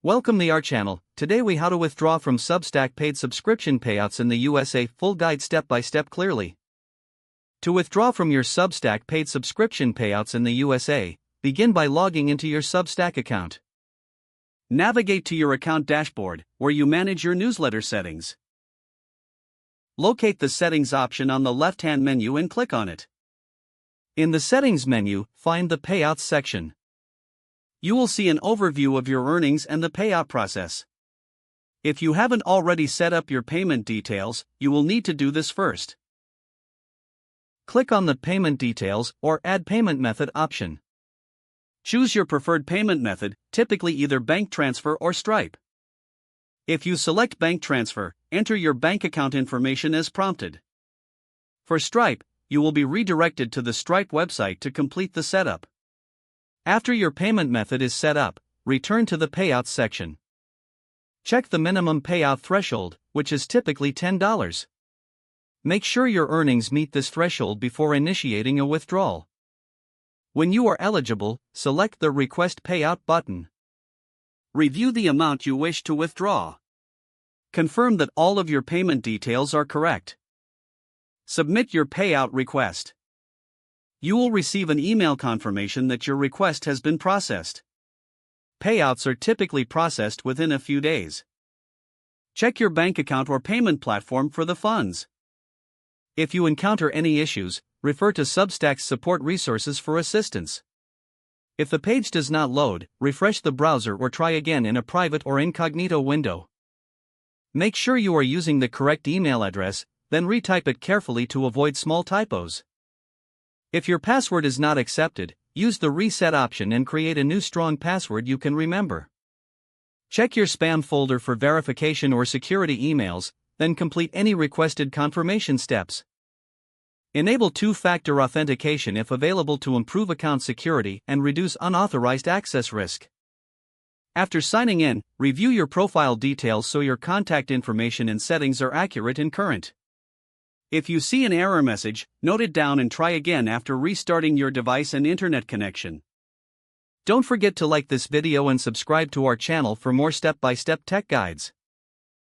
Welcome to our channel. Today we how to withdraw from Substack paid subscription payouts in the USA. Full guide step by step clearly. To withdraw from your Substack paid subscription payouts in the USA, begin by logging into your Substack account. Navigate to your account dashboard, where you manage your newsletter settings. Locate the settings option on the left-hand menu and click on it. In the settings menu, find the payouts section. You will see an overview of your earnings and the payout process. If you haven't already set up your payment details, you will need to do this first. Click on the Payment Details or Add Payment Method option. Choose your preferred payment method, typically either bank transfer or Stripe. If you select bank transfer, enter your bank account information as prompted. For Stripe, you will be redirected to the Stripe website to complete the setup. After your payment method is set up, return to the Payouts section. Check the minimum payout threshold, which is typically $10. Make sure your earnings meet this threshold before initiating a withdrawal. When you are eligible, select the Request Payout button. Review the amount you wish to withdraw. Confirm that all of your payment details are correct. Submit your payout request. You will receive an email confirmation that your request has been processed. Payouts are typically processed within a few days. Check your bank account or payment platform for the funds. If you encounter any issues, refer to Substack's support resources for assistance. If the page does not load, refresh the browser or try again in a private or incognito window. Make sure you are using the correct email address, then retype it carefully to avoid small typos. If your password is not accepted, use the reset option and create a new strong password you can remember. Check your spam folder for verification or security emails, then complete any requested confirmation steps. Enable two-factor authentication if available to improve account security and reduce unauthorized access risk. After signing in, review your profile details so your contact information and settings are accurate and current. If you see an error message, note it down and try again after restarting your device and internet connection. Don't forget to like this video and subscribe to our channel for more step-by-step tech guides.